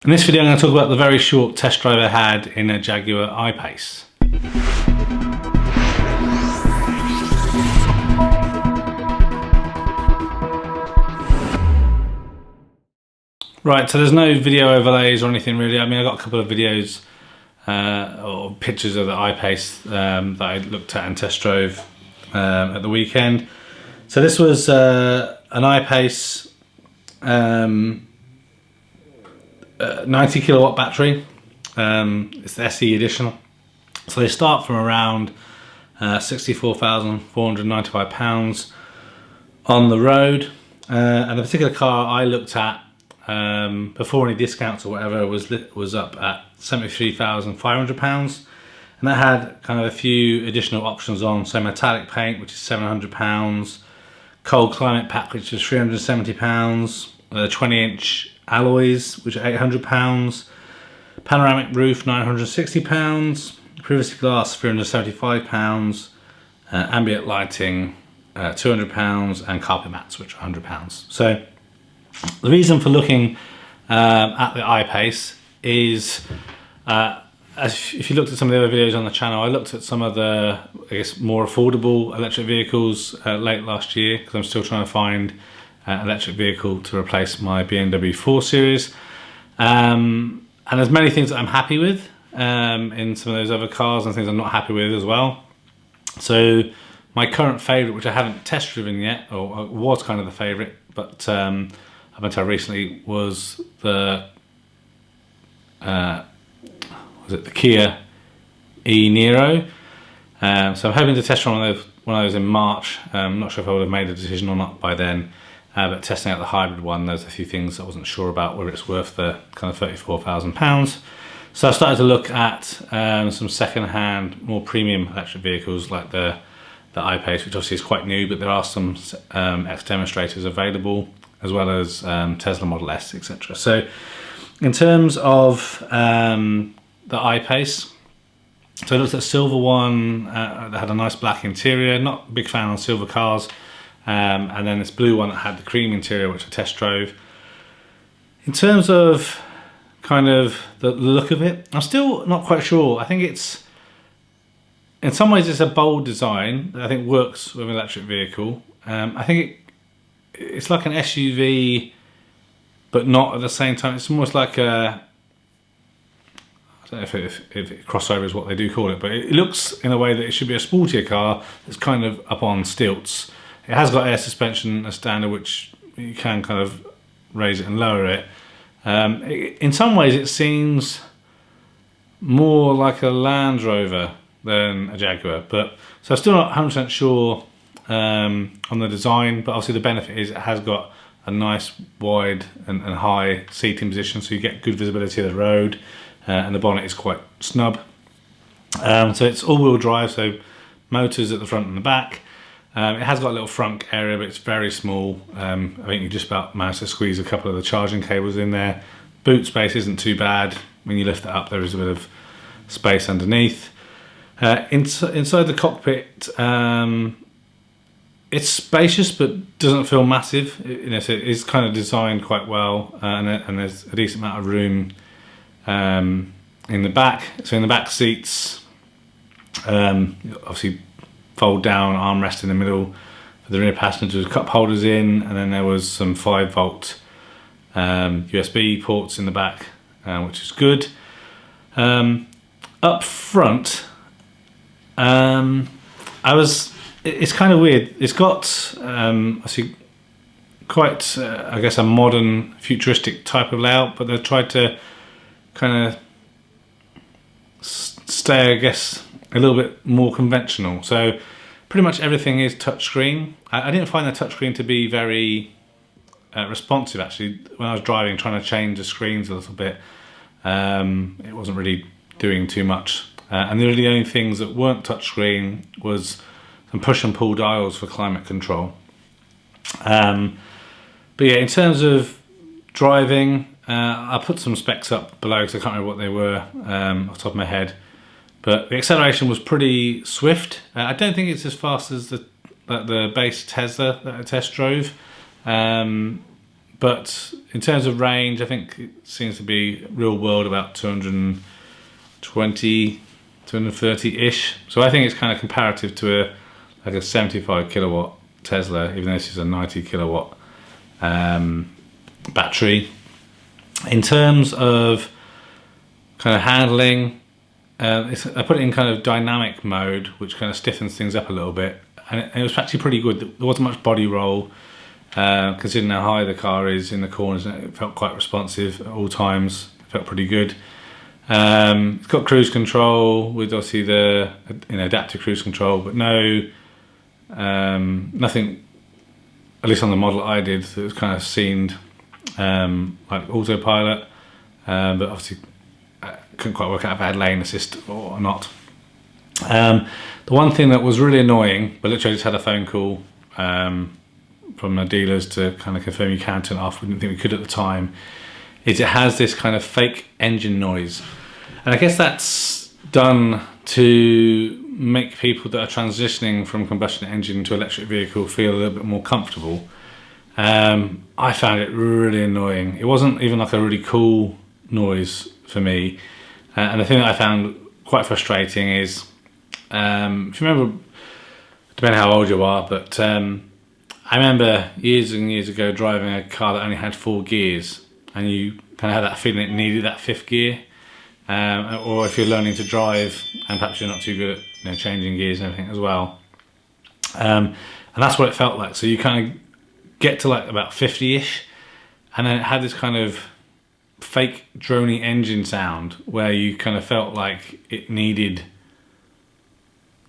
In this video I'm going to talk about the very short test drive I had in a Jaguar iPace. Right, so there's no video overlays or anything really. I mean, I got a couple of videos or pictures of the iPace that I looked at and test drove at the weekend. So this was an iPace 90 kilowatt battery. It's the SE edition. So they start from around £64,495 on the road. And the particular car I looked at before any discounts or whatever was up at £73,500, and that had kind of a few additional options on. So metallic paint, which is £700, cold climate pack, which is £370, 20-inch alloys, which are £800, panoramic roof £960, privacy glass £375, ambient lighting £200, and carpet mats, which are £100. So the reason for looking at the iPace is, if you looked at some of the other videos on the channel, I looked at some of the, I guess, more affordable electric vehicles late last year, because I'm still trying to find an electric vehicle to replace my BMW 4 Series. And there's many things that I'm happy with in some of those other cars, and things I'm not happy with as well. So my current favourite, which I haven't test driven yet, or was kind of the favourite, but up until recently, was the Kia e-Niro. So I'm hoping to test one of those in March. I'm not sure if I would have made a decision or not by then, but testing out the hybrid one, there's a few things I wasn't sure about, whether it's worth the kind of £34,000. So I started to look at some second-hand, more premium electric vehicles like the iPace, which obviously is quite new, but there are some ex-demonstrators available, as well as Tesla Model S, etc. So in terms of the iPace, so I looked at a silver one that had a nice black interior. Not a big fan on silver cars. And then this blue one that had the cream interior, which I test drove. In terms of kind of the look of it, I'm still not quite sure. I think it's, in some ways it's a bold design that I think works with an electric vehicle. I think it's like an SUV, but not at the same time. It's almost like a, I don't know if crossover is what they do call it, but it looks in a way that it should be a sportier car that's kind of up on stilts. It has got air suspension as standard, which you can kind of raise it and lower it. In some ways it seems more like a Land Rover than a Jaguar, but so I'm still not 100% sure on the design, but obviously the benefit is it has got a nice wide and high seating position, so you get good visibility of the road, and the bonnet is quite snub. So it's all-wheel drive, so motors at the front and the back. It has got a little front area, but it's very small. I think you just about managed to squeeze a couple of the charging cables in there. Boot space isn't too bad. When you lift it up, there is a bit of space underneath. Inside the cockpit, it's spacious but doesn't feel massive. So it is kind of designed quite well, and there's a decent amount of room in the back. So in the back seats, obviously fold down armrest in the middle for the rear passengers, cup holders in, and then there was some 5-volt USB ports in the back, which is good. Up front, it's kind of weird. It's got obviously quite I guess a modern futuristic type of layout, but they've tried to kind of stay, I guess, a little bit more conventional. So pretty much everything is touchscreen. I didn't find the touchscreen to be very responsive, actually. When I was driving, trying to change the screens a little bit, it wasn't really doing too much. And the only things that weren't touchscreen was some push and pull dials for climate control. But yeah, in terms of driving, I put some specs up below because I can't remember what they were off the top of my head. But the acceleration was pretty swift. I don't think it's as fast as the base Tesla that I test drove, but in terms of range, I think it seems to be real world about 220, 230-ish. So I think it's kind of comparative to a 75 kilowatt Tesla, even though this is a 90 kilowatt battery. In terms of kind of handling, I put it in kind of dynamic mode, which kind of stiffens things up a little bit, and it was actually pretty good. There wasn't much body roll, considering how high the car is in the corners. It felt quite responsive at all times. It felt pretty good. It's got cruise control with obviously the adaptive cruise control, but nothing, at least on the model I did, that was kind of seemed like autopilot, but obviously I couldn't quite work out if I had lane assist or not. The one thing that was really annoying, but literally I just had a phone call from the dealers to kind of confirm you can turn it off, we didn't think we could at the time, is it has this kind of fake engine noise. And I guess that's done to make people that are transitioning from combustion engine to electric vehicle feel a little bit more comfortable. I found it really annoying. It wasn't even like a really cool noise for me. And the thing that I found quite frustrating is, if you remember, depending how old you are, but I remember years and years ago driving a car that only had 4 gears, and you kind of had that feeling it needed that 5th gear. Or if you're learning to drive and perhaps you're not too good at changing gears and everything as well. And that's what it felt like. So you kind of get to like about 50-ish, and then it had this kind of fake drony engine sound where you kind of felt like it needed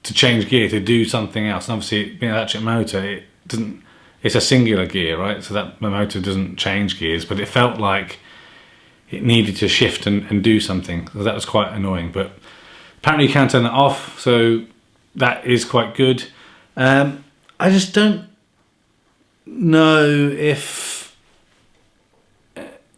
to change gear to do something else. And obviously being an electric motor, it's a singular gear, right? So that the motor doesn't change gears, but it felt like it needed to shift and do something. So that was quite annoying, but apparently you can turn that off, so that is quite good. I just don't know if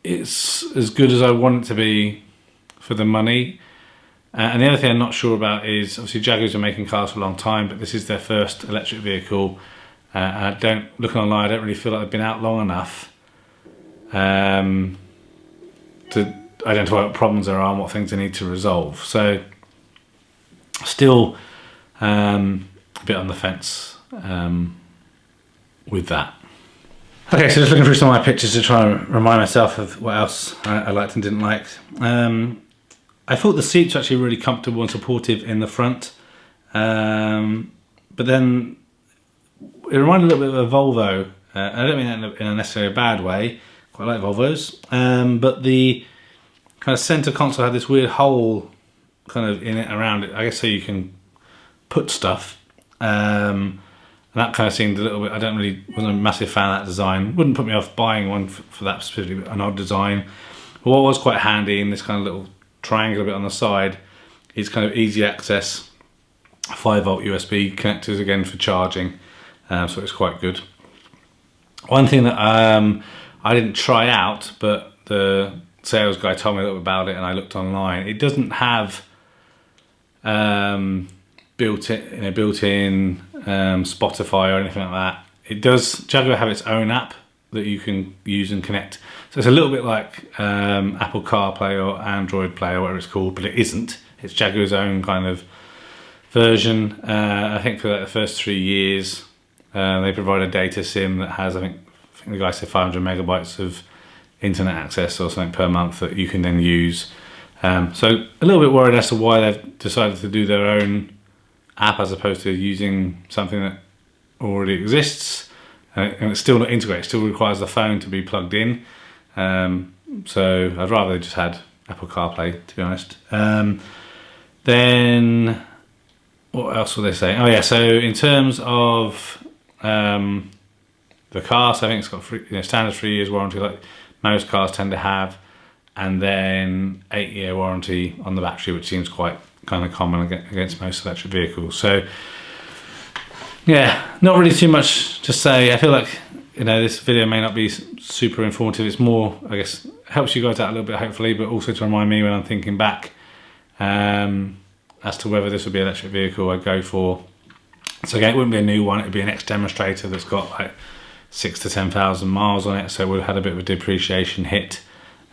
it's as good as I want it to be for the money. And the other thing I'm not sure about is, obviously Jaguars are making cars for a long time, but this is their first electric vehicle. And looking online, I don't really feel like they've been out long enough to identify what problems there are and what things they need to resolve. So still a bit on the fence with that. Okay, so just looking through some of my pictures to try and remind myself of what else I liked and didn't like. I thought the seats were actually really comfortable and supportive in the front, but then it reminded a little bit of a Volvo. I don't mean that in a necessarily bad way. Quite like Volvos, but the kind of center console had this weird hole kind of in it, around it, I guess, so you can put stuff, and that kind of seemed a little bit, wasn't a massive fan of that design. Wouldn't put me off buying one for that specifically, but an odd design. But what was quite handy in this kind of little triangular bit on the side is kind of easy access 5-volt USB connectors, again for charging, so it's quite good. One thing that I didn't try out, but the sales guy told me a little bit about it, and I looked online. It doesn't have built-in Spotify or anything like that. It does. Jaguar have its own app that you can use and connect. So it's a little bit like Apple CarPlay or Android Play or whatever it's called, but it isn't. It's Jaguar's own kind of version. I think for like the first 3 years, they provide a data SIM that has, I think the guy said 500 megabytes of internet access or something per month that you can then use. So a little bit worried as to why they've decided to do their own app as opposed to using something that already exists, and it's still not integrated. It still requires the phone to be plugged in. So I'd rather they just had Apple CarPlay, to be honest. Then what else were they saying? Oh yeah, so in terms of the car, so I think it's got standard 3 years warranty like most cars tend to have, and then 8-year warranty on the battery, which seems quite kind of common against most electric vehicles. So yeah, not really too much to say. I feel like this video may not be super informative. It's more, I guess, helps you guys out a little bit hopefully, but also to remind me when I'm thinking back as to whether this would be an electric vehicle I'd go for. So again, it wouldn't be a new one, it would be an ex-demonstrator that's got like 6 to 10,000 miles on it, so it would have had a bit of a depreciation hit,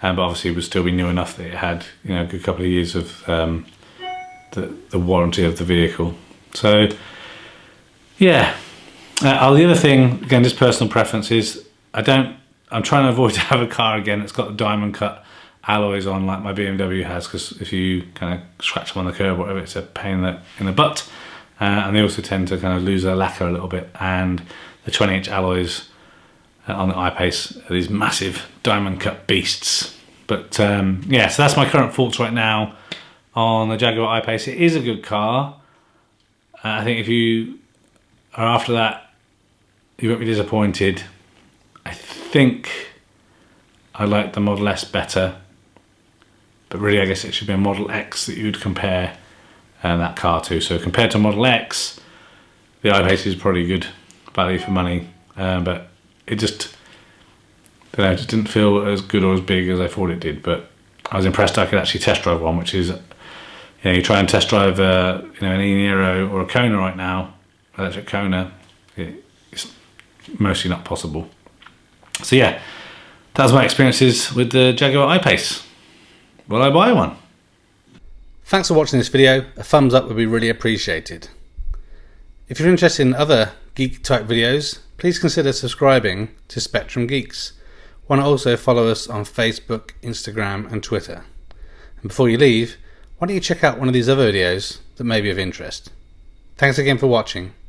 but obviously it would still be new enough that it had, you know, a good couple of years of the warranty of the vehicle. So yeah. The other thing, again, just personal preference, is I'm trying to avoid to have a car again that's got the diamond cut alloys on like my BMW has, because if you kind of scratch them on the curb or whatever, it's a pain in the butt, and they also tend to kind of lose their lacquer a little bit. And the 20-inch alloys on the iPace are these massive diamond cut beasts. But yeah, so that's my current thoughts right now on the Jaguar iPace. It is a good car. I think if you are after that, you won't be disappointed. I think I like the Model S better, but really I guess it should be a Model X that you'd compare that car to. So compared to Model X, the iPace is probably good value for money, but it just, I don't know, it just didn't feel as good or as big as I thought it did. But I was impressed I could actually test drive one, which is, you know, you try and test drive you know, an e-Niro or a Kona right now, electric Kona, it's mostly not possible. So yeah, that was my experiences with the Jaguar iPace. Will I buy one? Thanks for watching this video. A thumbs up would be really appreciated. If you're interested in other geek type videos, please consider subscribing to Spectrum Geeks. Why not also follow us on Facebook, Instagram and Twitter? And before you leave, why don't you check out one of these other videos that may be of interest. Thanks again for watching.